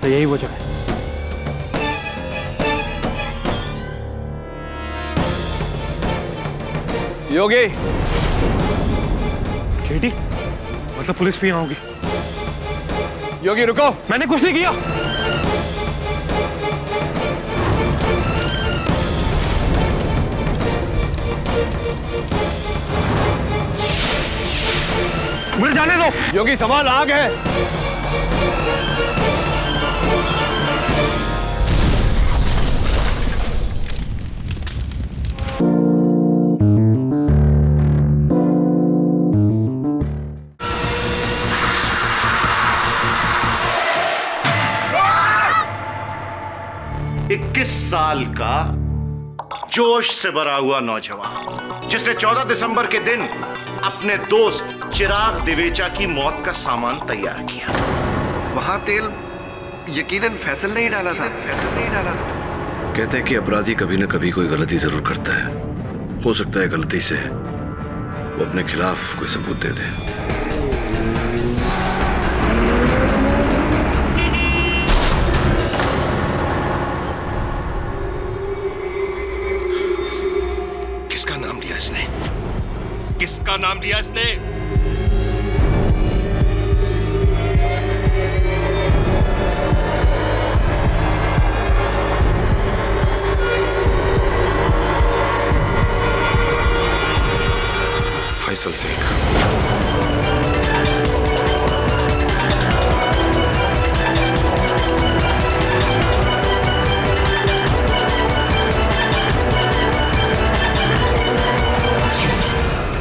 तो यही वजह है। योगी, केटी, मतलब पुलिस भी यहाँ होगी? योगी रुको। मैंने कुछ नहीं किया। मुझे जाने दो। योगी सामान आग है। साल का जोश से भरा हुआ नौजवान जिसने 14 दिसंबर के दिन अपने दोस्त चिराग दिवेचा की मौत का सामान तैयार किया। वहां तेल यकीनन फैसल ने ही डाला था। कहते हैं कि अपराधी कभी न कभी कोई गलती जरूर करता है। हो सकता है गलती से वो अपने खिलाफ कोई सबूत दे दे। किसका नाम लिया इसने? फैसल शेख।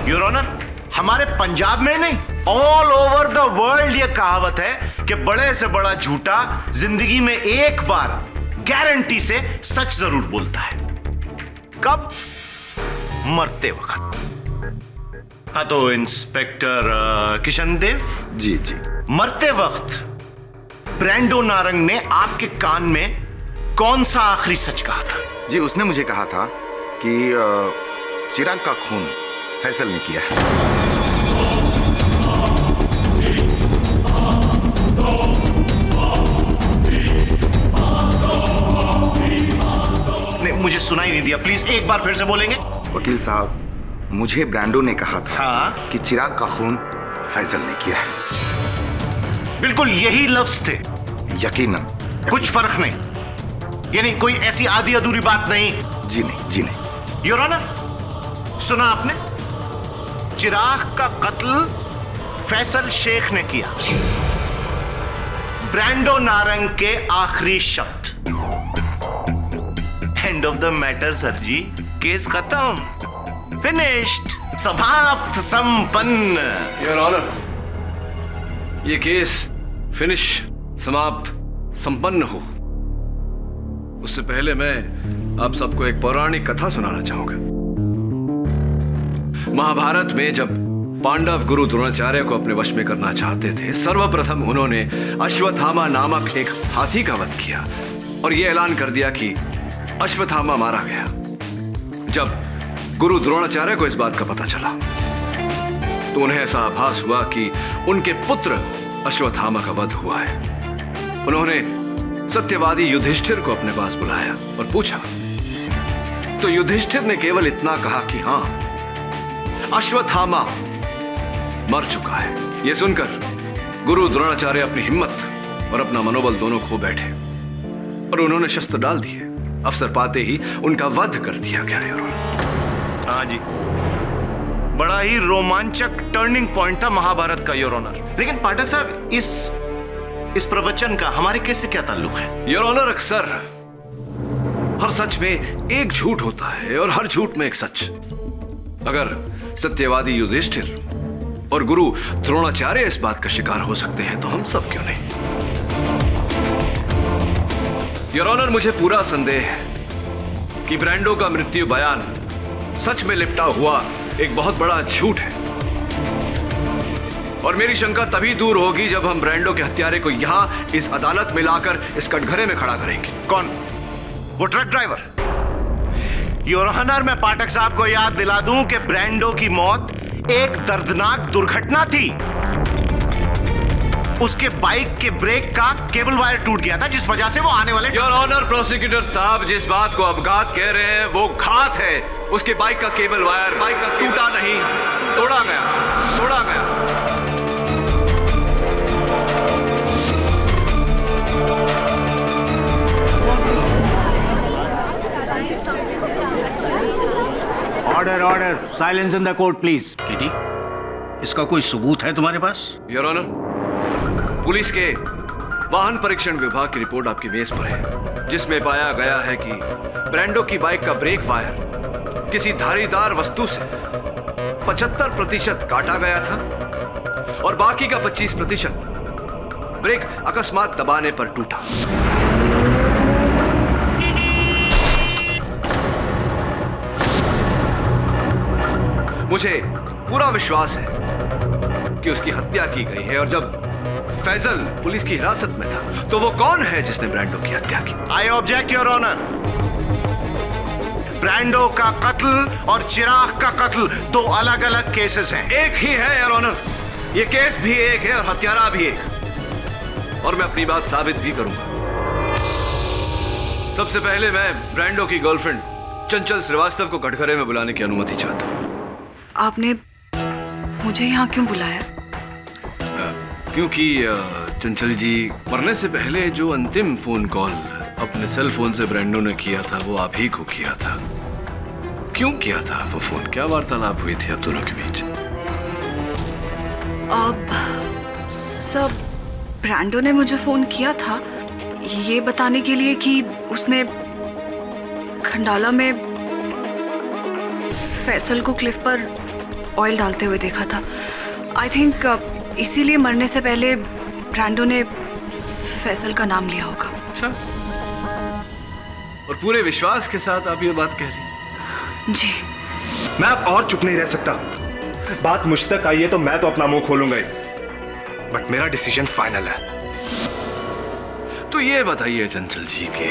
योर ऑनर, हमारे पंजाब में नहीं, ऑल ओवर द वर्ल्ड ये कहावत है कि बड़े से बड़ा झूठा जिंदगी में एक बार गारंटी से सच जरूर बोलता है। कब? मरते वक्त। हाँ तो इंस्पेक्टर किशन देव जी जी, मरते वक्त ब्रैंडो नारंग ने आपके कान में कौन सा आखिरी सच कहा था? जी उसने मुझे कहा था कि चिराग का खून फैसल ने किया है। नहीं, मुझे सुनाई नहीं दिया, प्लीज एक बार फिर से बोलेंगे? वकील साहब, मुझे ब्रांडो ने कहा था हाँ? कि चिराग का खून फैसल ने किया है। बिल्कुल यही लफ्ज थे। यकीनन। कुछ फर्क नहीं, यानी कोई ऐसी आधी अधूरी बात नहीं? जी नहीं, जी नहीं। योर ऑनर, सुना आपने? चिराग का कत्ल फैसल शेख ने किया। ब्रैंडो नारंग के आखिरी शब्द। End of the matter sir ji, case खत्म, फिनिश्ड, समाप्त, संपन्न। योर ऑनर, ये केस फिनिश, समाप्त, संपन्न हो उससे पहले मैं आप सबको एक पौराणिक कथा सुनाना चाहूंगा। महाभारत में जब पांडव गुरु द्रोणाचार्य को अपने वश में करना चाहते थे, सर्वप्रथम उन्होंने अश्वत्थामा नामक एक हाथी का वध किया और यह ऐलान कर दिया कि अश्वत्थामा मारा गया। जब गुरु द्रोणाचार्य को इस बात का पता चला तो उन्हें ऐसा आभास हुआ कि उनके पुत्र अश्वत्थामा का वध हुआ है। उन्होंने सत्यवादी युधिष्ठिर को अपने पास बुलाया और पूछा, तो युधिष्ठिर ने केवल इतना कहा कि हां, अश्वत्थामा मर चुका है। यह सुनकर गुरु द्रोणाचार्य अपनी हिम्मत और अपना मनोबल दोनों खो बैठे और उन्होंने शस्त्र डाल दिए। अवसर पाते ही उनका वध कर दिया गया। हाँ जी, बड़ा ही रोमांचक टर्निंग पॉइंट था महाभारत का योर ऑनर। लेकिन पाठक साहब, इस प्रवचन का हमारे केस से क्या ताल्लुक है? योर ऑनर, अक्सर हर सच में एक झूठ होता है और हर झूठ में एक सच। अगर सत्यवादी युधिष्ठिर और गुरु द्रोणाचार्य इस बात का शिकार हो सकते हैं तो हम सब क्यों नहीं? योर ऑनर, मुझे पूरा संदेह है कि ब्रैंडो का मृत्यु बयान सच में लिपटा हुआ एक बहुत बड़ा झूठ है और मेरी शंका तभी दूर होगी जब हम ब्रैंडो के हत्यारे को यहां इस अदालत में लाकर इस कटघरे में खड़ा करेंगे। कौन? वो ट्रक ड्राइवर? योर ऑनर, मैं पाठक साहब को याद दिला दूं कि ब्रैंडो की मौत एक दर्दनाक दुर्घटना थी। उसके बाइक के ब्रेक का केबल वायर टूट गया था, जिस वजह से वो आने वाले। योर ऑनर प्रोसिक्यूटर साहब, जिस बात को अपघात कह रहे हैं वो घात है। उसके बाइक का केबल वायर बाइक का टूटा नहीं, तोड़ा गया। Order silence in the court please. Kitty, इसका कोई सबूत है तुम्हारे पास? योर ऑनर, पुलिस के वाहन परीक्षण विभाग की रिपोर्ट आपकी मेज पर है, जिसमें पाया गया है कि ब्रांडो की बाइक का ब्रेक वायर किसी धारीदार वस्तु से 75% काटा गया था और बाकी का 25% ब्रेक अकस्मात दबाने पर टूटा। मुझे पूरा विश्वास है कि उसकी हत्या की गई है, और जब फैजल पुलिस की हिरासत में था तो वो कौन है जिसने ब्रांडो की हत्या की? I object your honour. Brando का कत्ल और चिराग का कत्ल दो अलग अलग केसेस हैं। एक ही है योर ऑनर, ये केस भी एक है और हत्यारा भी एक, और मैं अपनी बात साबित भी करूंगा। सबसे पहले मैं ब्रांडो की गर्लफ्रेंड चंचल श्रीवास्तव को कटघरे में बुलाने की अनुमति चाहता हूं। आपने मुझे यहाँ क्यों बुलाया? क्योंकि चंचल जी, मरने से पहले जो अंतिम फोन कॉल अपने सेल फोन से ब्रांडो ने किया था वो आप ही को किया था। क्यों किया था वो फोन? क्या वार्तालाप हुई थी आप दोनों के बीच? सब ब्रांडो ने मुझे फोन किया था ये बताने के लिए कि उसने खंडाला में फैसल को क्लिफ पर ऑयल डालते हुए देखा था। आई थिंक इसीलिए मरने से पहले ब्रांडो ने फैसल का नाम लिया होगा। अच्छा, और पूरे विश्वास के साथ आप ये बात कह रही हैं? जी। मैं अब और चुप नहीं रह सकता। बात मुझ तक आई है तो मैं तो अपना मुंह खोलूंगा ही, बट मेरा डिसीजन फाइनल है। तो ये बताइए चंचल जी के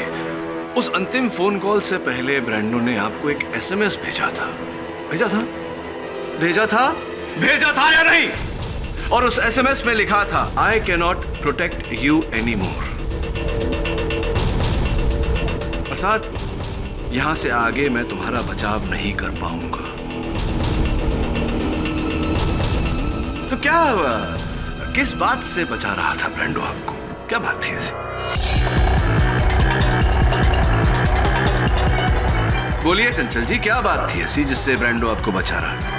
उस अंतिम फोन कॉल से पहले ब्रांडो ने आपको एक एसएमएस भेजा था या नहीं? और उस एसएमएस में लिखा था, I can not protect you any more. अर्थात यहां से आगे मैं तुम्हारा बचाव नहीं कर पाऊंगा। तो क्या किस बात से बचा रहा था ब्रांडो आपको? क्या बात थी ऐसी? बोलिए चंचल जी, क्या बात थी ऐसी जिससे ब्रांडो आपको बचा रहा था?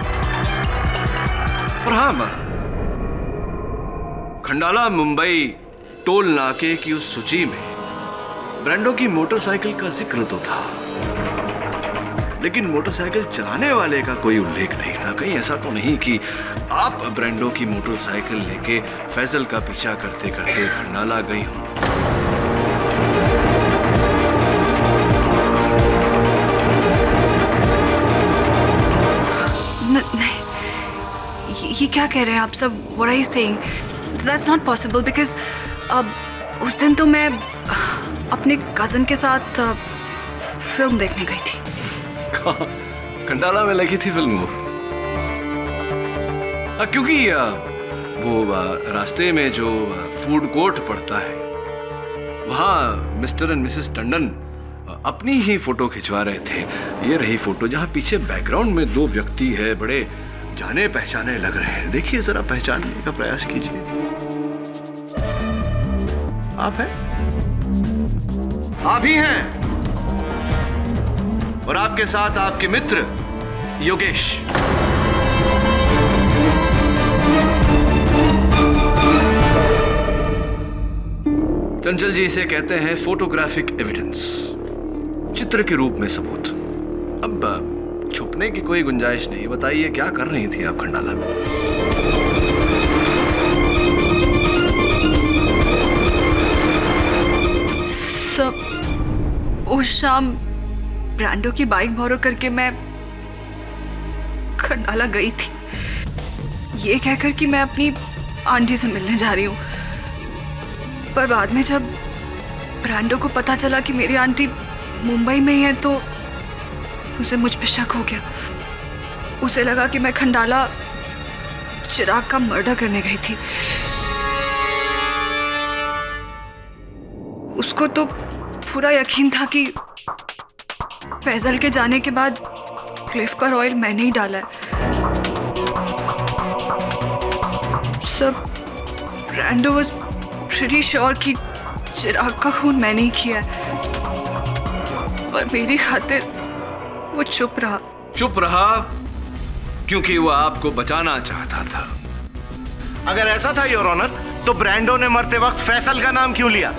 और हाँ, खंडाला मुंबई टोल नाके की उस सूची में ब्रांडो की मोटरसाइकिल का जिक्र तो था, लेकिन मोटरसाइकिल चलाने वाले का कोई उल्लेख नहीं था। कहीं ऐसा तो नहीं कि आप ब्रांडो की मोटरसाइकिल लेके फैजल का पीछा करते करते खंडाला गई हो? नहीं, ये क्या कह रहे हैं आप सब? What are you saying? That's not possible because उस दिन तो मैं अपने कजन के साथ फिल्म देखने गई थी। खंडाला में लगी थी फिल्म? क्योंकि वो रास्ते में जो फूड कोर्ट पड़ता है वहाँ मिस्टर एंड मिसेस टंडन अपनी ही फोटो खिंचवा रहे थे। ये रही फोटो जहाँ पीछे बैकग्राउंड में दो व्यक्ति है, बड़े जाने पहचाने लग रहे हैं। देखिए जरा, पहचानने का प्रयास कीजिए। आप हैं? आप ही हैं, और आपके साथ आपके मित्र योगेश। चंचल जी, इसे कहते हैं फोटोग्राफिक एविडेंस, चित्र के रूप में सबूत। अब छुपने की कोई गुंजाइश नहीं। बताइए, क्या कर रही थी आप खंडाला में? सब उस शाम ब्रांडो की बाइक बोरो करके मैं खंडाला गई थी, ये कहकर कि मैं अपनी आंटी से मिलने जा रही हूँ। पर बाद में जब ब्रांडो को पता चला कि मेरी आंटी मुंबई में ही है तो उसे मुझ पे शक हो गया। उसे लगा कि मैं खंडाला चिराग का मर्डर करने गई थी। उसको तो पूरा यकीन था कि फैजल के जाने के बाद क्लिफ पर ऑयल मैंने ही डाला है। सब ब्रांडो वाज प्रीटी श्योर कि चिराग का खून मैंने ही किया है, और मेरी खातिर वो चुप रहा क्योंकि वो आपको बचाना चाहता था। अगर ऐसा था योर ऑनर, तो ब्रांडो ने मरते वक्त फैसल का नाम क्यों लिया,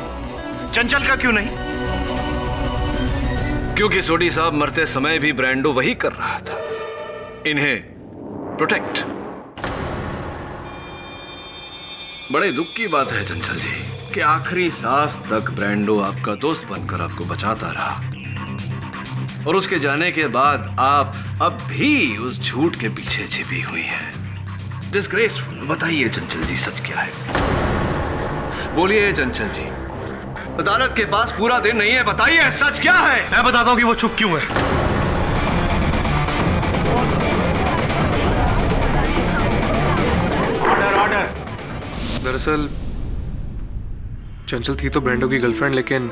चंचल का क्यों नहीं? क्योंकि सोडी साहब मरते समय भी ब्रांडो वही कर रहा था, इन्हें प्रोटेक्ट। बड़े दुख की बात है चंचल जी कि आखिरी सांस तक ब्रांडो आपका दोस्त बनकर आपको बचाता रहा, और उसके जाने के बाद आप अब भी उस झूठ के पीछे छिपी हुई हैं। डिस्ग्रेसफुल। बताइए चंचल जी, सच क्या है? बोलिए चंचल जी, अदालत के पास पूरा दिन नहीं है, बताइए सच क्या है? मैं बताता हूँ कि वो चुप क्यों है। ऑर्डर। दरअसल चंचल थी तो ब्रांडो की गर्लफ्रेंड, लेकिन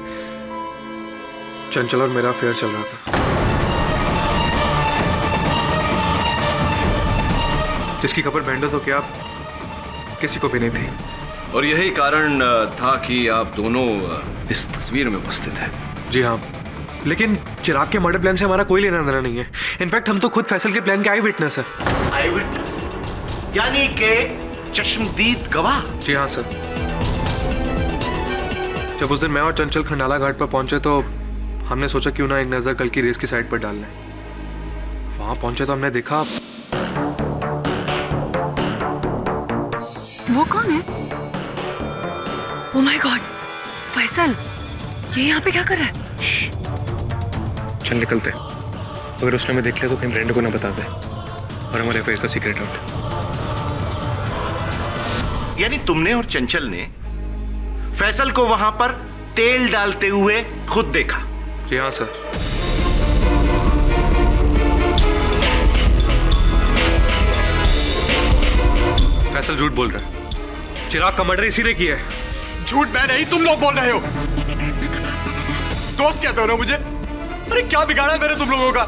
चंचल और मेरा अफेयर चल रहा था, जिसकी खबर ब्रांडो तो क्या किसी को भी नहीं थी। और यही कारण था कि आप दोनों इस तस्वीर में उपस्थित हैं। जी हाँ, लेकिन चिराग के मर्डर प्लान से हमारा कोई लेना देना नहीं है। इनफैक्ट हम तो खुद फैसल के प्लान के आई विटनेस है। आई विटनेस यानी के चश्मदीद गवाह? जी हाँ सर। जब उस दिन मैं और चंचल खंडाला घाट पर पहुंचे तो हमने सोचा क्यों ना एक नजर कल की रेस की साइड पर डाल लें। वहां पहुंचे तो हमने देखा। वो कौन है? ओह माय गॉड, फैसल, ये यहाँ पे क्या कर रहा है? चल निकलते, अगर उसने हमें देख लिया तो कहीं ब्रांडो को ना बता दे और हमारे अफेयर का सीक्रेट आउट। यानी तुमने और चंचल ने फैसल को वहां पर तेल डालते हुए खुद देखा? जी हाँ सर। फैसल झूठ बोल रहा है। चिराग का मर्डर इसी ने किया है। झूठ मैं नहीं, तुम लोग बोल रहे हो। दोस्त कहते हो ना मुझे? अरे क्या बिगाड़ा मेरे तुम लोगों का?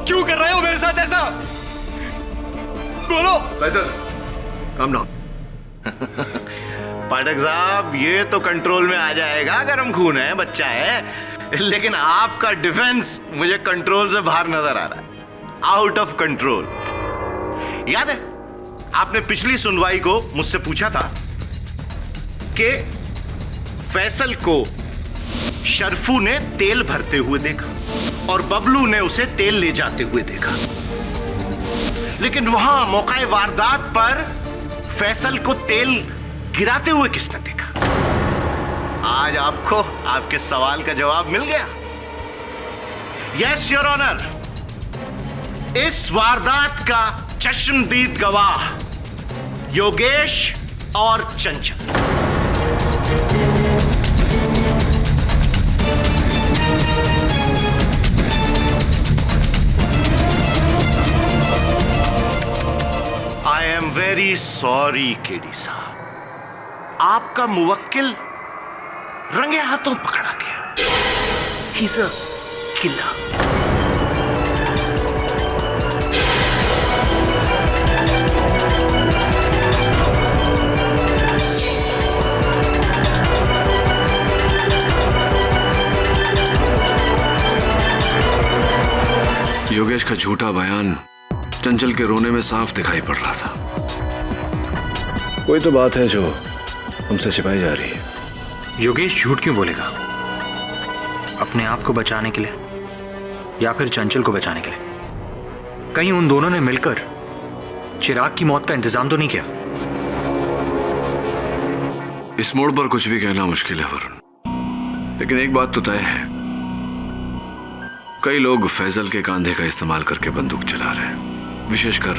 क्यों कर रहे हो मेरे साथ ऐसा? बोलो। Faisal, calm down. पाठक साहब, ये तो कंट्रोल में आ जाएगा, गर्म खून है, बच्चा है, लेकिन आपका डिफेंस मुझे कंट्रोल से बाहर नजर आ रहा है, आउट ऑफ कंट्रोल। याद है आपने पिछली सुनवाई को मुझसे पूछा था कि फैसल को शर्फू ने तेल भरते हुए देखा और बबलू ने उसे तेल ले जाते हुए देखा, लेकिन वहां मौका वारदात पर फैसल को तेल गिराते हुए किसने देखा? आज आपको आपके सवाल का जवाब मिल गया। यस योर ऑनर, इस वारदात का चश्मदीद गवाह योगेश और चंचल। I am very sorry KD साहब, आपका मुवक्किल रंगे हाथों पकड़ा गया। He is a killer. Yogesh का झूठा बयान चंचल के रोने में साफ दिखाई पड़ रहा था। कोई तो बात है जो हमसे छिपाई जा रही है। योगेश झूठ क्यों बोलेगा? अपने आप को बचाने के लिए या फिर चंचल को बचाने के लिए? कहीं उन दोनों ने मिलकर चिराग की मौत का इंतजाम तो नहीं किया? इस मोड़ पर कुछ भी कहना मुश्किल है वरुण, लेकिन एक बात तो तय है, कई लोग फैजल के कांधे का इस्तेमाल करके बंदूक चला रहे हैं, विशेषकर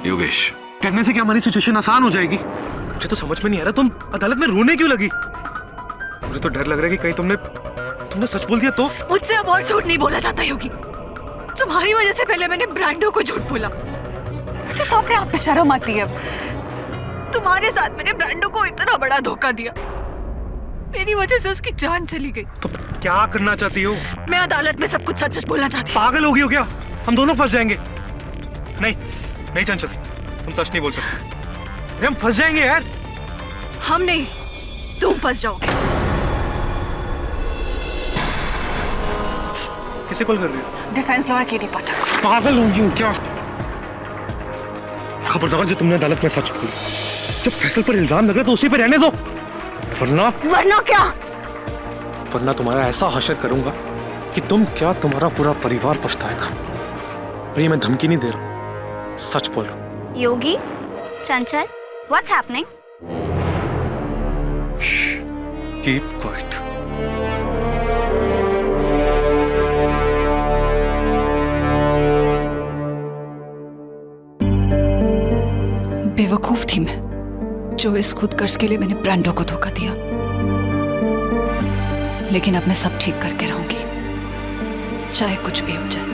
योगेश। करने से क्या हमारी सिचुएशन आसान हो जाएगी? मुझे तो समझ में नहीं आ रहा, तुम अदालत में रोने क्यों लगी? मुझे तो डर लग रहा है कि कहीं तुमने सच बोल दिया तो। मुझसे अब और झूठ नहीं बोला जाता योगी। तुम्हारी वजह से पहले मैंने ब्रांडो को झूठ बोला, मुझे तो अपने आप पे शर्म आती है। तुम्हारे साथ मैंने ब्रांडो को इतना बड़ा धोखा दिया, मेरी वजह से उसकी जान चली गई। तो क्या करना चाहती हो? मैं अदालत में सब कुछ सच सच बोलना चाहती हूँ। पागल हो गई हो क्या? हम दोनों फंस जाएंगे। नहीं नहीं चंचल, तुम सच नहीं बोल सकते। अरे हम फंस जाएंगे यार। हम नहीं, तुम फंस जाओगे। किसे कॉल कर रही हो? डिफेंस लॉयर केडी पाठक। पागल हो गई हो क्या? खबरदार जो तुमने अदालत में सच बोला। जब फैसल पर इल्जाम लगे तो उसी पे रहने दो, वरना क्या? वरना तुम्हारा ऐसा हशर करूंगा कि तुम क्या तुम्हारा पूरा परिवार पछताएगा। और ये मैं धमकी नहीं दे रहा, सच बोल रहा हूं। योगी, चंचल, what's happening? Keep quiet. बेवकूफ थी मैं, जो इस खुदगर्ज के लिए मैंने ब्रांडो को धोखा दिया। लेकिन अब मैं सब ठीक करके रहूंगी, चाहे कुछ भी हो जाए।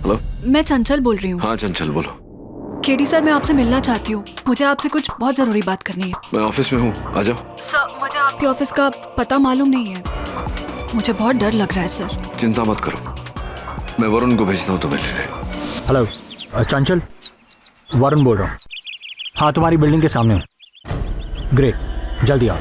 हेलो, मैं चंचल बोल रही हूँ। हाँ चंचल बोलो। केडी सर, मैं आपसे मिलना चाहती हूँ। मुझे आपसे कुछ बहुत जरूरी बात करनी है। मैं ऑफिस में हूँ, आ जाओ। सर, मुझे आपके ऑफिस का पता मालूम नहीं है। मुझे बहुत डर लग रहा है सर। चिंता मत करो, मैं वरुण को भेजता हूँ तुम्हें लेने। हेलो चंचल, वरुण बोल रहा हूँ। हाँ, तुम्हारी बिल्डिंग के सामने हूँ। ग्रेट, जल्दी आओ।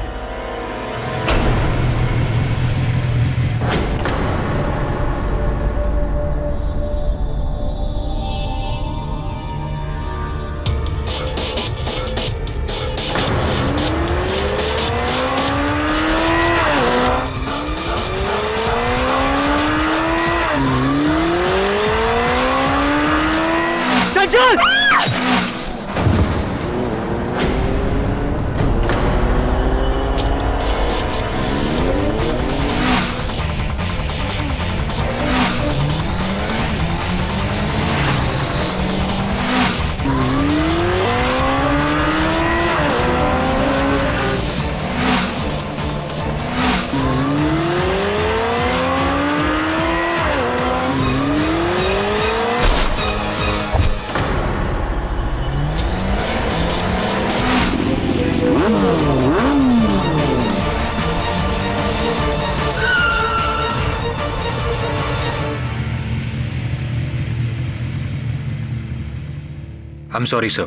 I'm sorry sir,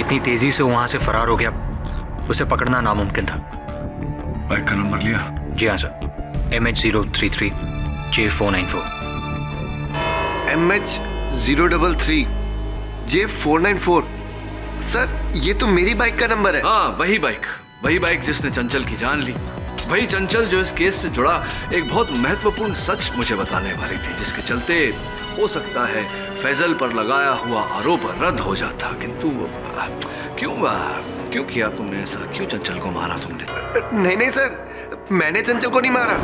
इतनी तेजी से वहां से फरार हो गया, उसे पकड़ना नामुमकिन था। बाइक का नंबर लिया? जी हाँ sir, MH033 J494। MH033 J494। Sir, ये तो मेरी बाइक का नंबर है। हाँ, वही बाइक जिसने चंचल की जान ली। वही चंचल जो इस केस से जुड़ा एक बहुत महत्वपूर्ण सच मुझे बताने वाली थी, जिसके चलते हो सकता है फैजल पर लगाया हुआ आरोप रद्द हो जाता। किंतु क्यों किया तुमने ऐसा? क्यों चंचल को मारा तुमने? नहीं सर, मैंने चंचल को नहीं मारा।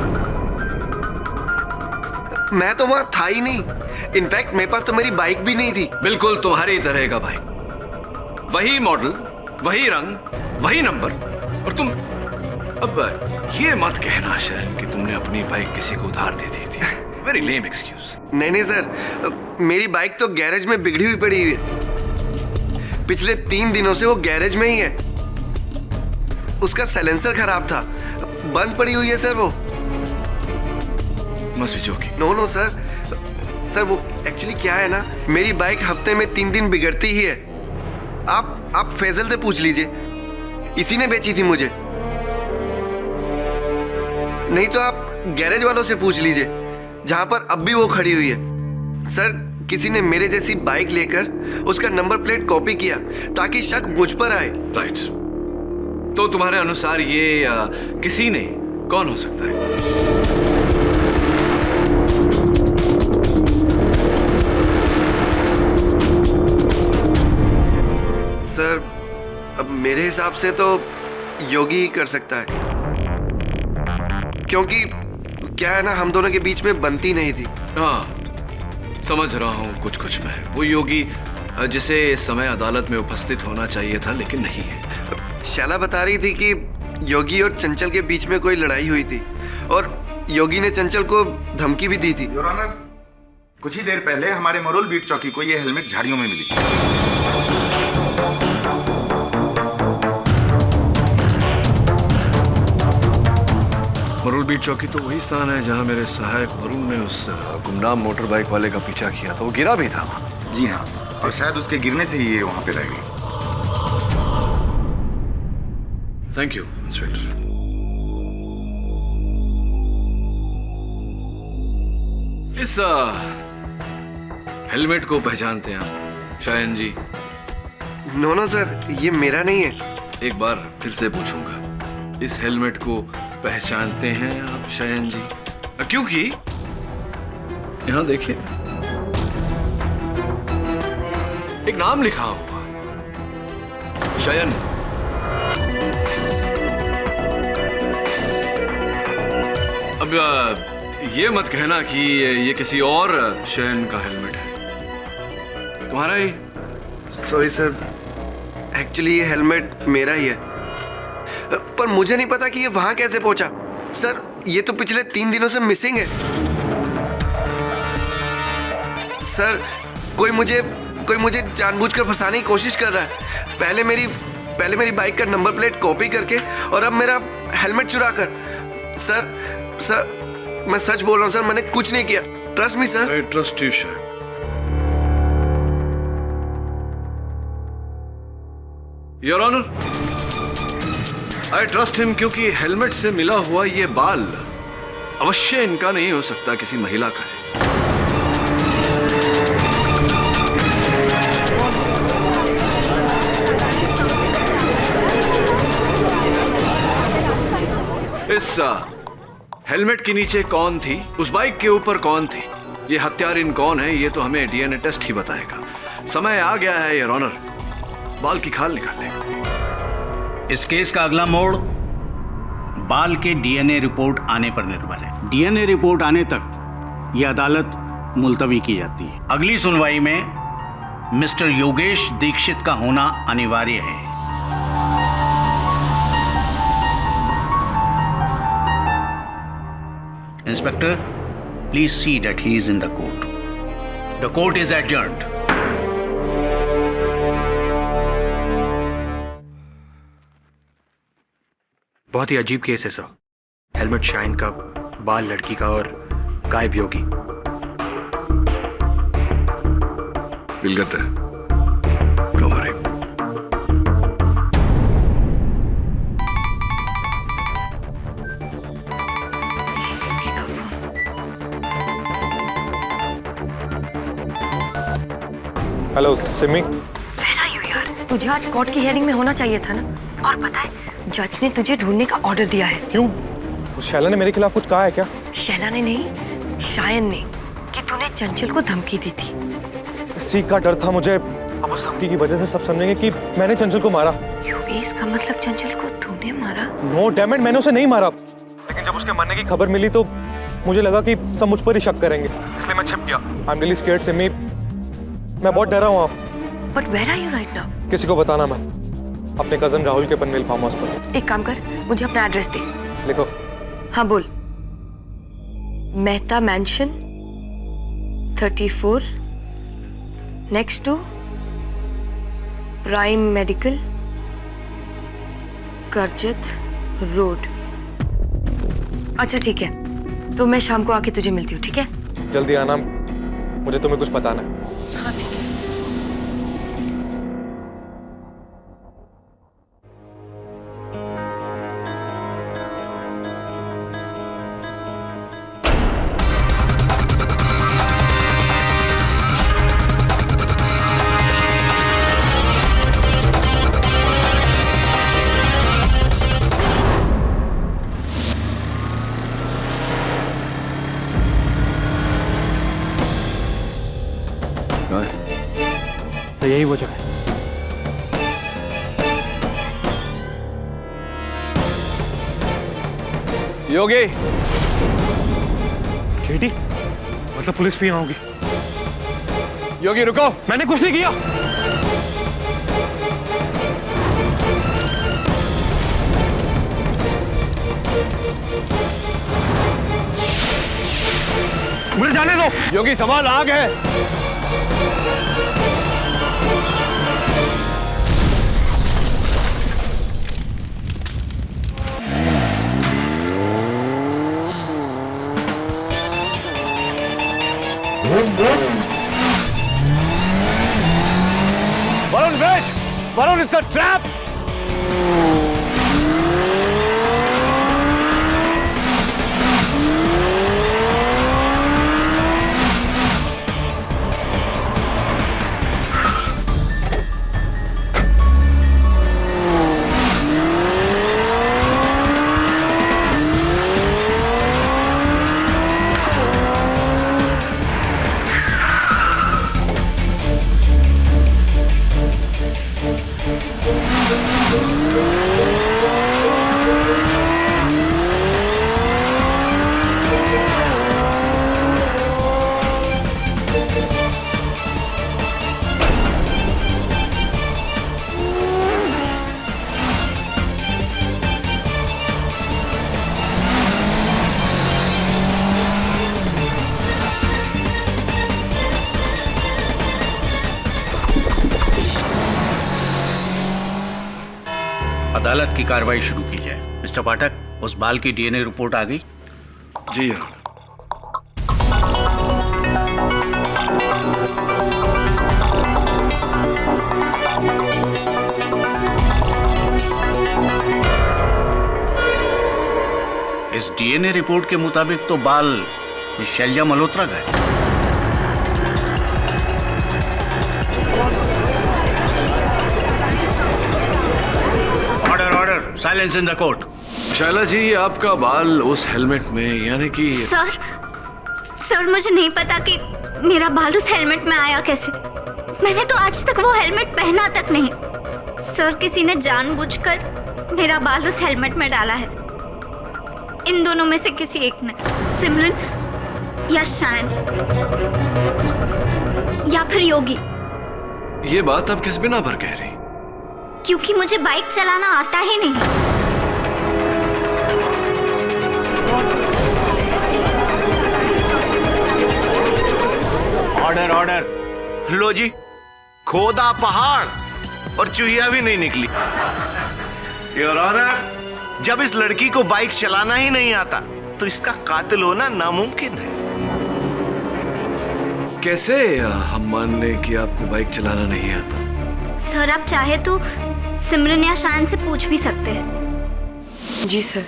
मैं तो वहां था ही नहीं। इनफैक्ट मेरे पास तो मेरी बाइक भी नहीं थी। बिल्कुल तुम्हारी तरह का बाइक, वही मॉडल, वही रंग, वही नंबर। और तुम अब ये मत कहना शरण कि तुमने अपनी बाइक किसी को उधार दे दी थी। Very lame excuse. नहीं सर, मेरी बाइक तो गैरेज में बिगड़ी हुई पड़ी हुई है। पिछले 3 दिनों से वो गैरेज में ही है। उसका साइलेंसर खराब था, बंद पड़ी हुई है सर वो। Must be joking. No sir, वो एक्चुअली क्या है ना, मेरी बाइक हफ्ते में 3 दिन बिगड़ती ही है। आप फैजल से पूछ लीजिए, इसी ने बेची थी मुझे। नहीं तो आप गैरेज वालों से पूछ लीजिए, जहां पर अब भी वो खड़ी हुई है। सर, किसी ने मेरे जैसी बाइक लेकर उसका नंबर प्लेट कॉपी किया ताकि शक मुझ पर आए। राइट। तो तुम्हारे अनुसार ये किसी ने कौन हो सकता है? सर, अब मेरे हिसाब से तो योगी ही कर सकता है, क्योंकि क्या है ना, हम दोनों के बीच में बनती नहीं थी। हाँ, समझ रहा हूँ कुछ मैं। वो योगी जिसे इस समय अदालत में उपस्थित होना चाहिए था, लेकिन नहीं है। शैला बता रही थी कि योगी और चंचल के बीच में कोई लड़ाई हुई थी और योगी ने चंचल को धमकी भी दी थी। योर ऑनर, कुछ ही देर पहले हमारे मरोल बीट चौकी को ये हेलमेट झाड़ियों में मिली। बीट चौकी तो वही स्थान है जहां मेरे सहायक वरुण ने उस गुमनाम मोटर बाइक वाले का पीछा किया था। वो गिरा भी था। जी हाँ, और शायद उसके गिरने से ही ये वहां पे रह गई। Thank you inspector. इस हेलमेट को पहचानते हैं आप शायन जी? नो सर, ये मेरा नहीं है। एक बार फिर से पूछूंगा, इस हेलमेट को पहचानते हैं आप शायन जी? क्योंकि यहां देखिए एक नाम लिखा हुआ, शयन। अब ये मत कहना कि ये किसी और शयन का हेलमेट है, तुम्हारा ही? सॉरी सर, एक्चुअली ये हेलमेट मेरा ही है, पर मुझे नहीं पता कि ये वहां कैसे पहुंचा। सर, ये तो पिछले 3 दिनों से मिसिंग है। सर, कोई मुझे जानबूझकर फंसाने की कोशिश कर रहा है। पहले मेरी बाइक का नंबर प्लेट कॉपी करके और अब मेरा हेलमेट चुरा कर। सर, मैं सच बोल रहा हूँ सर, मैंने कुछ नहीं किया। Trust me sir. I trust you Shayan. Your honour, I trust him क्योंकि हेलमेट से मिला हुआ ये बाल अवश्य इनका नहीं हो सकता, किसी महिला का है। इस हेलमेट के नीचे कौन थी, उस बाइक के ऊपर कौन थी, ये हत्यारिन कौन है, ये तो हमें डीएनए टेस्ट ही बताएगा। समय आ गया है योर ऑनर, बाल की खाल निकालने का। इस केस का अगला मोड़ बाल के डीएनए रिपोर्ट आने पर निर्भर है। डीएनए रिपोर्ट आने तक यह अदालत मुलतवी की जाती है। अगली सुनवाई में मिस्टर योगेश दीक्षित का होना अनिवार्य है। Inspector, please see that he is in the court. The court is adjourned. बहुत ही अजीब केस है सर। हेलमेट शाइन का, बाल लड़की का और गायब योगी। विलगत है, डोंट वरी। हेलो सिमी। तुझे आज कोर्ट की हियरिंग में होना चाहिए था ना। और पता है, जज ने तुझे ढूंढने का ऑर्डर दिया है। क्यों? शैला ने मेरे खिलाफ कुछ कहा है क्या? शैला ने नहीं, शायन ने, कि तूने चंचल को धमकी दी थी। इसी का डर था मुझे। अब उस धमकी की वजह से सब समझेंगे कि मैंने चंचल को मारा। योगेश, का मतलब चंचल को तूने मारा? नो डैम इट, मैंने उसे नहीं मारा। लेकिन जब उसके मरने की खबर मिली तो मुझे लगा कि सब मुझ पर ही शक करेंगे, इसलिए मैं छिप गया। I am really scared Simi, मैं बहुत डरा हूँ। आप But where are you right now? किसी को बताना मैं अपने कजन राहुल के पनवेल फार्म हाउस पर। एक काम कर, मुझे अपना एड्रेस दे। लिखो। हाँ बोल। Mehta mansion 34 next to prime medical Karjat road. अच्छा ठीक है, तो मैं शाम को आके तुझे मिलती हूँ, ठीक है? जल्दी आना, मुझे तुम्हें कुछ बताना है। हाँ ठीक है। तो यही वजह है। योगी। केटी, मतलब पुलिस भी यहाँ होगी? योगी रुको, मैंने कुछ नहीं किया। मुझे जाने दो। योगी, सवाल आग है। Varun wait! Varun, it's a trap! अदालत की कार्रवाई शुरू की जाए। मिस्टर पाठक, उस बाल की डीएनए रिपोर्ट आ गई? जी हाँ। इस डीएनए रिपोर्ट के मुताबिक तो बाल मिस शैलजा मल्होत्रा का है। Silence in the court. Shaila ji, आपका बाल उस हेलमेट में, यानी कि सर मुझे नहीं पता कि मेरा बाल उस हेलमेट में आया कैसे। मैंने तो आज तक वो हेलमेट पहना तक नहीं। सर, किसी ने जानबूझकर मेरा बाल उस हेलमेट में डाला है। इन दोनों में से किसी एक ने, सिमरन या शायन या फिर योगी। ये बात आप किस बिना पर कह रही? क्योंकि मुझे बाइक चलाना आता ही नहीं। Order order. लो जी, खोदा पहाड़ और चूहिया भी नहीं निकली। योर ऑनर, जब इस लड़की को बाइक चलाना ही नहीं आता तो इसका कातिल होना नामुमकिन है। कैसे हम मान लें कि आपको बाइक चलाना नहीं आता? सर, आप चाहे तो सिमरन या शायन से पूछ भी सकते हैं। जी सर,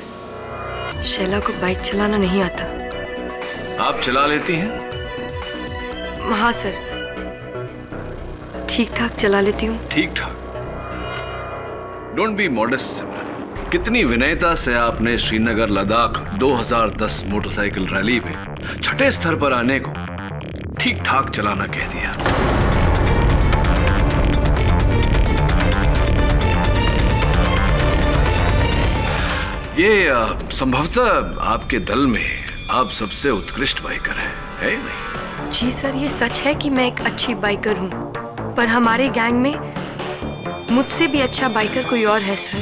शैला को बाइक चलाना नहीं आता। आप चला लेती हैं? हाँ सर, ठीक ठाक चला लेती हूँ। ठीक ठाक? डोंट बी मॉडेस्ट सिमरन। कितनी विनयता से आपने श्रीनगर लद्दाख 2010 मोटरसाइकिल रैली में छठे स्तर पर आने को ठीक ठाक चलाना कह दिया। ये संभवतः आपके दल में आप सबसे उत्कृष्ट बाइकर हैं, है नहीं? जी सर, ये सच है कि मैं एक अच्छी बाइकर हूँ, पर हमारे गैंग में मुझसे भी अच्छा बाइकर कोई और है सर।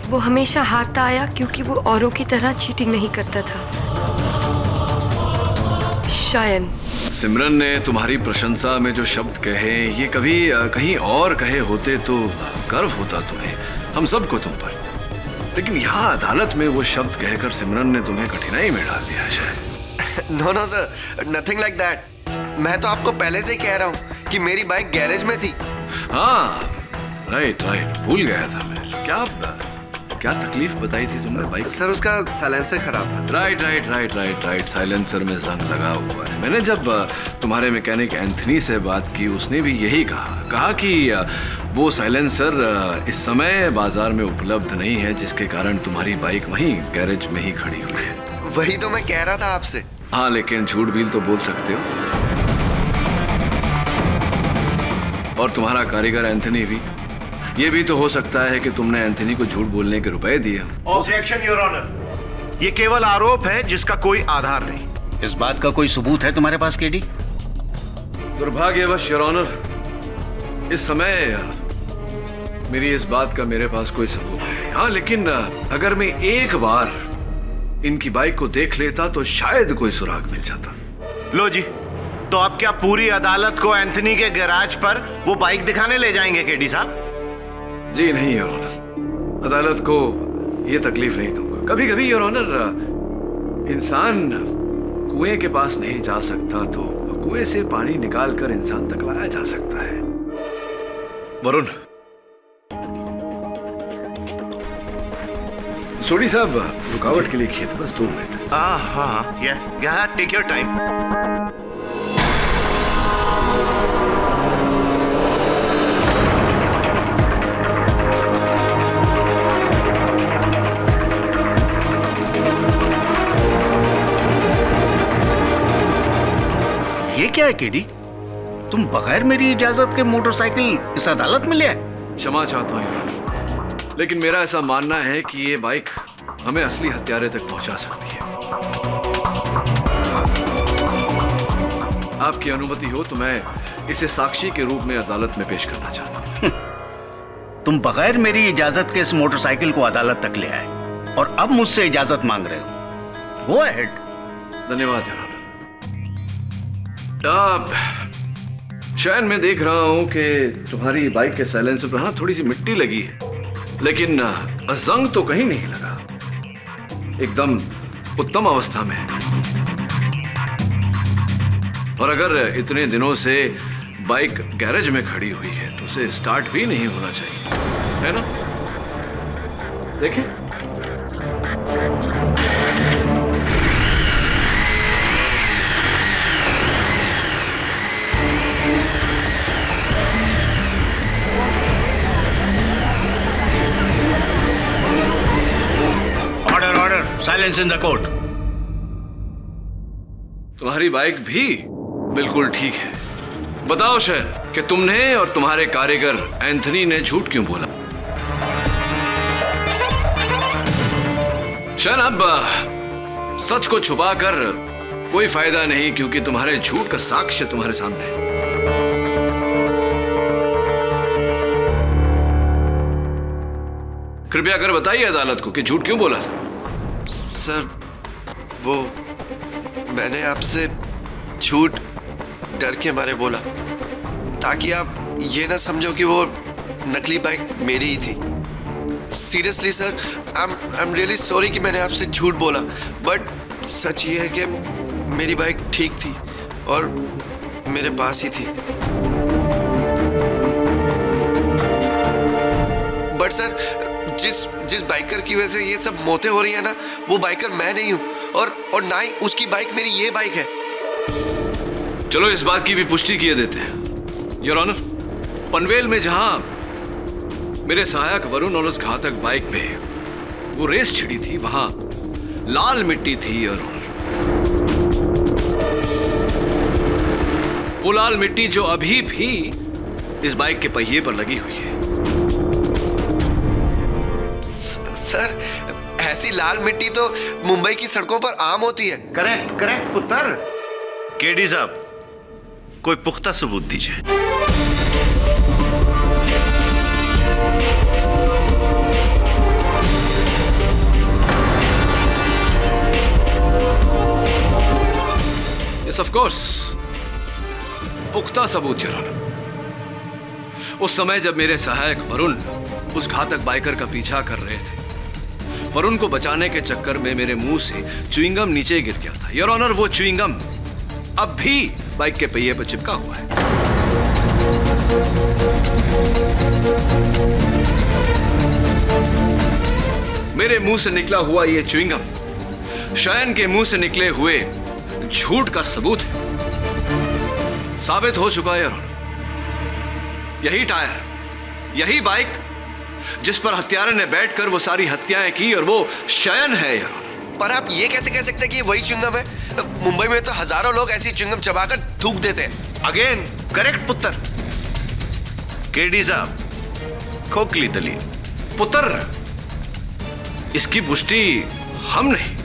वो हमेशा हारता आया क्योंकि वो औरों की तरह चीटिंग नहीं करता था। शायन। सिमरन ने तुम्हारी प्रशंसा में जो शब्द कहे, ये कभी कहीं और कहे होते तो गर्व होता तुम्हें, हम सबको तुम पर। लेकिन यहाँ अदालत में वो शब्द कहकर सिमरन ने तुम्हें कठिनाई में डाल दिया शायद। No no sir, nothing like that. मैं तो आपको पहले से ही कह रहा हूँ कि मेरी बाइक गैरेज में थी। हाँ, राइट राइट, भूल गया था मैं। क्या तकलीफ बताई थी तुमने बाइक? सर, उसका साइलेंसर खराब था। Right right right right right, silencer में जंग लगा हुआ है। मैंने जब तुम्हारे मैकेनिक एंथनी से बात की, उसने भी यही कहा कि वो साइलेंसर इस समय बाजार में उपलब्ध नहीं है, जिसके कारण तुम्हारी बाइक वहीं गैरेज में ही खड़ी हुई है। वही तो मैं कह रहा था आपसे। हाँ, लेकिन झूठ भी तो बोल सकते हो। और तुम्हारा कारीगर एंथनी भी। ये भी तो हो सकता है कि तुमने एंथनी को झूठ बोलने के रुपए दिए। Objection your honour. ये केवल आरोप है जिसका कोई आधार नहीं। इस बात का कोई सबूत है तुम्हारे पास केडी? दुर्भाग्यवश योर ऑनर, इस समय मेरी इस बात का मेरे पास कोई सबूत है। हाँ, लेकिन अगर मैं एक बार इनकी बाइक को देख लेता तो शायद कोई सुराग मिल जाता। लो जी, तो अब क्या पूरी अदालत को एंथनी के गैराज पर वो बाइक दिखाने ले जाएंगे केडी साहब? जी नहीं योर ऑनर, अदालत को ये तकलीफ नहीं दूंगा। कभी कभी योर ऑनर इंसान कुएं के पास नहीं जा सकता तो कुएं से पानी निकालकर इंसान तक लाया जा सकता है। वरुण, सोडी साहब रुकावट के लिए खेत, बस 2 मिनट। हाँ, या टेक योर टाइम। ये क्या है केडी? तुम बगैर मेरी इजाजत के मोटरसाइकिल इस अदालत में ले आए? क्षमा चाहता हूँ, लेकिन मेरा ऐसा मानना है कि ये बाइक हमें असली हत्यारे तक पहुंचा सकती है। आपकी अनुमति हो तो मैं इसे साक्षी के रूप में अदालत में पेश करना चाहता हूँ। तुम बगैर मेरी इजाजत के इस मोटरसाइकिल को अदालत तक ले आए और अब मुझसे इजाजत मांग रहे हो। Go ahead. धन्यवाद योर ऑनर। शयन मैं देख रहा हूं कि तुम्हारी बाइक के साइलेंसर पर हाँ थोड़ी सी मिट्टी लगी है, लेकिन जंग तो कहीं नहीं लगा, एकदम उत्तम अवस्था में है। और अगर इतने दिनों से बाइक गैरेज में खड़ी हुई है तो उसे स्टार्ट भी नहीं होना चाहिए, है ना? देखें। Silence in the court. तुम्हारी बाइक भी बिल्कुल ठीक है। बताओ शहर कि तुमने और तुम्हारे कारीगर एंथनी ने झूठ क्यों बोला? शहर, अब सच को छुपाकर कोई फायदा नहीं, क्योंकि तुम्हारे झूठ का साक्ष्य तुम्हारे सामने है। कृपया कर बताइए अदालत को कि झूठ क्यों बोला था। सर, वो मैंने आपसे झूठ डर के मारे बोला, ताकि आप ये ना समझो कि वो नकली बाइक मेरी ही थी। Seriously sir, I am really sorry कि मैंने आपसे झूठ बोला, बट सच ये है कि मेरी बाइक ठीक थी और मेरे पास ही थी। बट सर, जिस बाइकर की वजह से ये सब मौतें हो रही है ना, वो बाइकर मैं नहीं हूं और ना ही उसकी बाइक मेरी ये बाइक है। चलो इस बात की भी पुष्टि किए देते हैं योर ऑनर। पनवेल में जहां मेरे सहायक वरुण और उस घातक बाइक में वो रेस छिड़ी थी, वहां लाल मिट्टी थी योर ऑनर। वो लाल मिट्टी जो अभी भी इस बाइक के पहिए पर लगी हुई है। सर, ऐसी लाल मिट्टी तो मुंबई की सड़कों पर आम होती है। करेक्ट पुत्र। केडी साहब, कोई पुख्ता सबूत दीजिए। यस ऑफ कोर्स, पुख्ता सबूत योर ऑनर। उस समय जब मेरे सहायक वरुण उस घातक बाइकर का पीछा कर रहे थे, वरुण को बचाने के चक्कर में मेरे मुंह से च्युइंगम नीचे गिर गया था योर ऑनर। वो च्युइंगम अब भी बाइक के पहिए पर चिपका हुआ है। मेरे मुंह से निकला हुआ ये च्युइंगम शयन के मुंह से निकले हुए झूठ का सबूत है। साबित हो चुका है योर ऑनर। यही टायर, यही बाइक जिस पर हत्यारे ने बैठकर वो सारी हत्याएं की, और वो शयन है यार। पर आप ये कैसे कह सकते हैं कि ये वही च्युइंगम है? मुंबई में तो हजारों लोग ऐसी च्युइंगम चबाकर थूक देते हैं। अगेन करेक्ट पुत्र। केडी साहब, खोखली दलील। पुत्र, इसकी पुष्टि हम नहीं,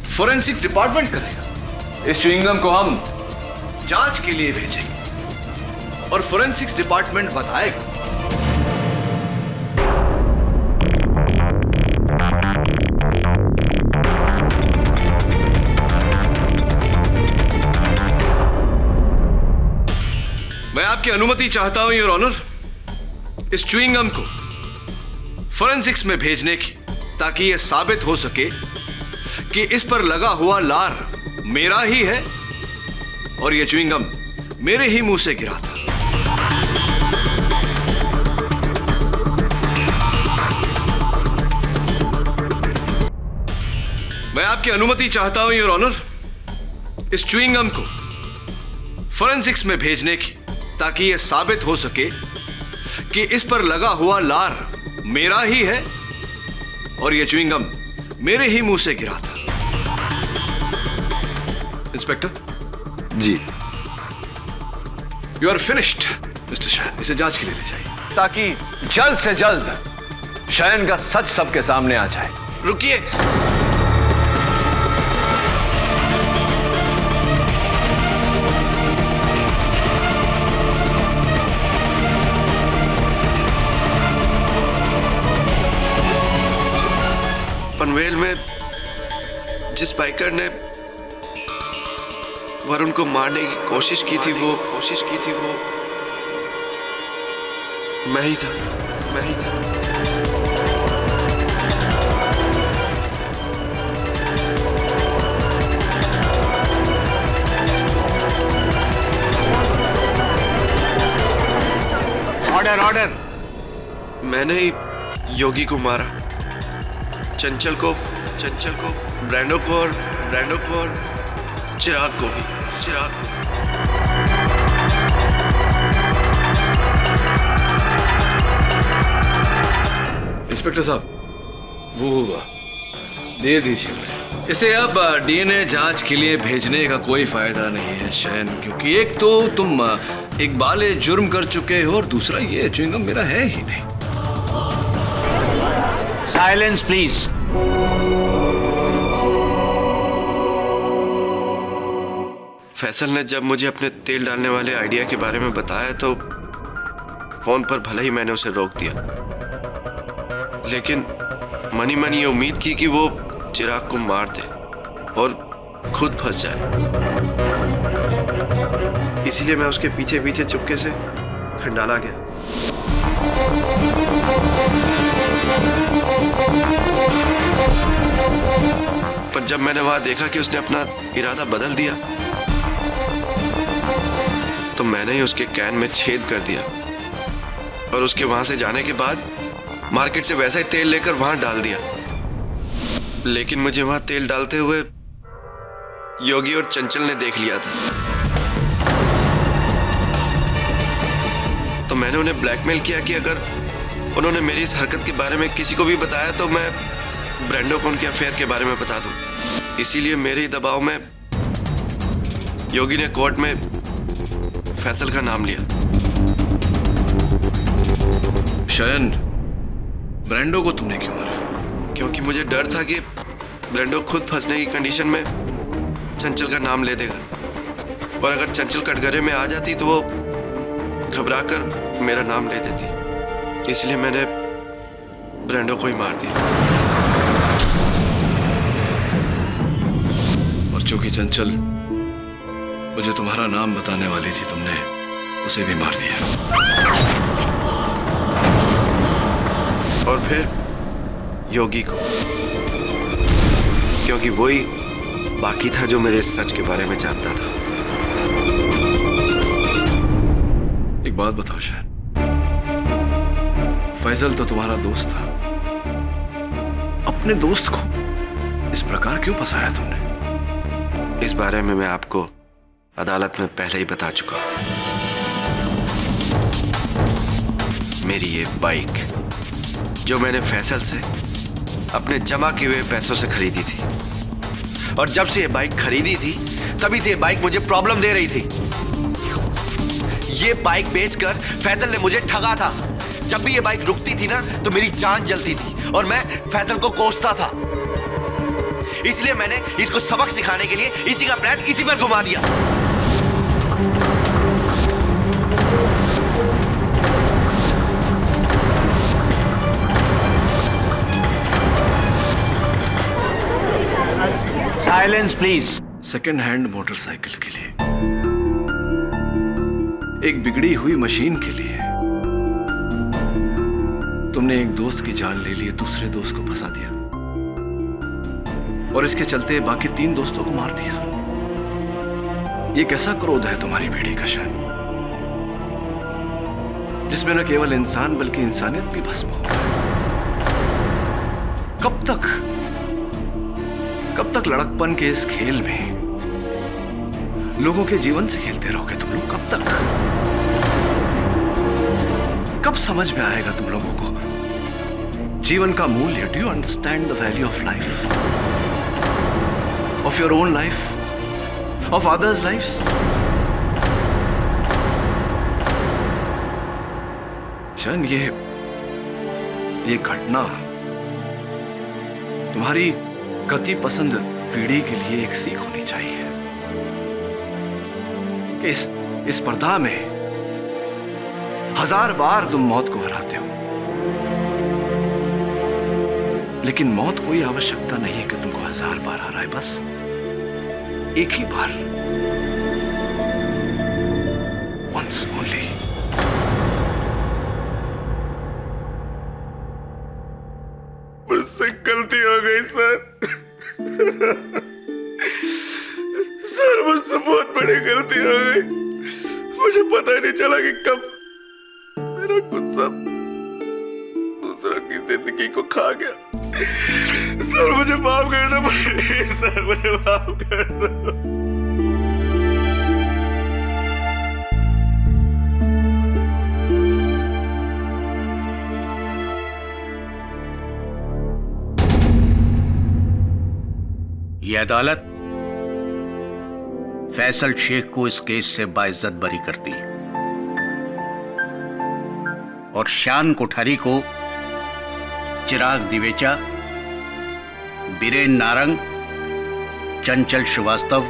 फोरेंसिक डिपार्टमेंट करेगा। इस च्युइंगम को हम जांच के लिए भेजेंगे और फोरेंसिक्स डिपार्टमेंट बताएगा। मैं आपकी अनुमति चाहता हूं योर ऑनर, इस च्युइंगम को फोरेंसिक्स में भेजने की, ताकि यह साबित हो सके कि इस पर लगा हुआ लार मेरा ही है और ये च्युइंगम मेरे ही मुंह से गिरा था। मैं आपकी अनुमति चाहता हूं योर ऑनर, इस च्युइंगम को फोरेंसिक्स में भेजने की, ताकि यह साबित हो सके कि इस पर लगा हुआ लार मेरा ही है और यह च्युइंगम मेरे ही मुंह से गिरा था। Inspector ji. You are finished mister Shayan. इसे जांच के लिए ले जाइए, ताकि जल्द से जल्द शयन का सच सबके सामने आ जाए। रुकिए, पनवेल में जिस बाइकर ने वरुण को मारने की कोशिश की थी वो मैं ही था। ऑर्डर। मैंने ही योगी को मारा, चंचल को, ब्रैंडो को और चिराग को भी। इंस्पेक्टर साहब, वो दे दीजिए मुझे। इसे अब डीएनए जांच के लिए भेजने का कोई फायदा नहीं है शयन, क्योंकि एक तो तुम इकबाल जुर्म कर चुके हो और दूसरा ये च्युइंगम मेरा है ही नहीं। Silence please. फैसल ने जब मुझे अपने तेल डालने वाले आइडिया के बारे में बताया तो फोन पर भले ही मैंने उसे रोक दिया, लेकिन मनी ये उम्मीद की कि वो चिराग को मार दे और खुद फंस जाए। इसीलिए मैं उसके पीछे चुपके से खंडाला गया। पर जब मैंने वहां देखा कि उसने अपना इरादा बदल दिया तो मैंने ही उसके कैन में छेद कर दिया और उसके वहां से जाने के बाद मार्केट से वैसा ही तेल लेकर वहां डाल दिया। लेकिन मुझे वहां तेल डालते हुए योगी और चंचल ने देख लिया था, तो मैंने उन्हें ब्लैकमेल किया कि अगर उन्होंने मेरी इस हरकत के बारे में किसी को भी बताया तो मैं ब्रैंडो को उनके अफेयर के बारे में बता दूं। इसीलिए मेरे ही दबाव में योगी ने कोर्ट में फैसल का नाम लिया। शयन, ब्रैंडो को तुमने क्यों मारा? क्योंकि मुझे डर था कि ब्रैंडो खुद फंसने की कंडीशन में चंचल का नाम ले देगा, और अगर चंचल कटघरे में आ जाती तो वो घबराकर मेरा नाम ले देती। इसलिए मैंने ब्रैंडो को ही मार दिया। और चूंकि चंचल मुझे तुम्हारा नाम बताने वाली थी, तुमने उसे भी मार दिया। और फिर योगी को, क्योंकि वही बाकी था जो मेरे सच के बारे में जानता था। एक बात बताओ शहन, फैसल तो तुम्हारा दोस्त था, अपने दोस्त को इस प्रकार क्यों फंसाया तुमने? इस बारे में मैं आपको अदालत में पहले ही बता चुका हूं। मेरी ये बाइक जो मैंने फैसल से अपने जमा किए हुए पैसों से खरीदी थी, और जब से ये बाइक खरीदी थी तभी से ये बाइक मुझे प्रॉब्लम दे रही थी। ये बाइक बेचकर फैसल ने मुझे ठगा था। जब भी ये बाइक रुकती थी ना तो मेरी जान जलती थी और मैं फैसल को कोसता था। इसलिए मैंने इसको सबक सिखाने के लिए इसी का प्लान इसी पर घुमा दिया। Silence please. Second hand motorcycle के लिए, एक बिगड़ी हुई मशीन के लिए तुमने एक दोस्त की जान ले ली, दूसरे दोस्त को फंसा दिया। और इसके चलते बाकी 3 दोस्तों को मार दिया। ये कैसा क्रोध है तुम्हारी बेटी का शन, जिसमें न केवल इंसान बल्कि इंसानियत भी भस्म हो गई। कब तक लड़कपन के इस खेल में लोगों के जीवन से खेलते रहोगे तुम लोग? कब तक? कब समझ में आएगा तुम लोगों को जीवन का मूल्य? Do you understand the value of life, of your own life, of others lifes? शन, ये घटना तुम्हारी गति पसंद पीढ़ी के लिए एक सीख होनी चाहिए कि इस स्पर्धा में 1000 बार तुम मौत को हराते हो, लेकिन मौत कोई आवश्यकता नहीं है कि तुमको 1000 बार हराए, बस एक ही बार, once only। मुझसे गलती हो गई सर। सर, मुझसे बहुत बड़ी गलती हो गई। मुझे पता ही नहीं चला कि कब मेरा गुस्सा दूसरों की जिंदगी को खा गया। सर, मुझे माफ कर दो, सर, मुझे माफ कर दो। ये अदालत फैसल शेख को इस केस से बाइज्जत बरी करती और शान कोठारी को चिराग दिवेचा, बीरेन नारंग, चंचल श्रीवास्तव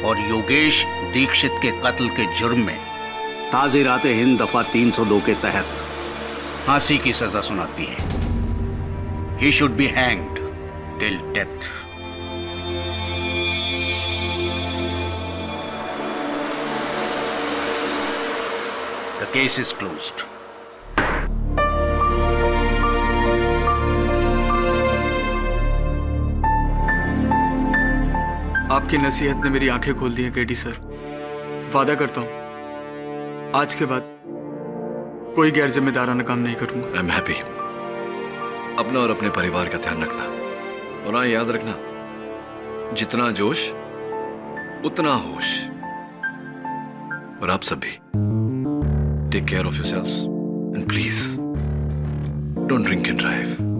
और योगेश दीक्षित के कत्ल के जुर्म में ताज़ीरात हिंद दफा 302 के तहत फांसी की सजा सुनाती है। He should be hanged till death. The case is closed. आपकी नसीहत ने मेरी आंखें खोल दी हैं केडी सर। वादा करता हूं आज के बाद कोई गैर जिम्मेदाराना काम नहीं करूंगा। I am happy. अपना और अपने परिवार का ध्यान रखना, और हाँ, याद रखना, जितना जोश उतना होश। और आप सब भी take care of yourselves and please don't drink and drive.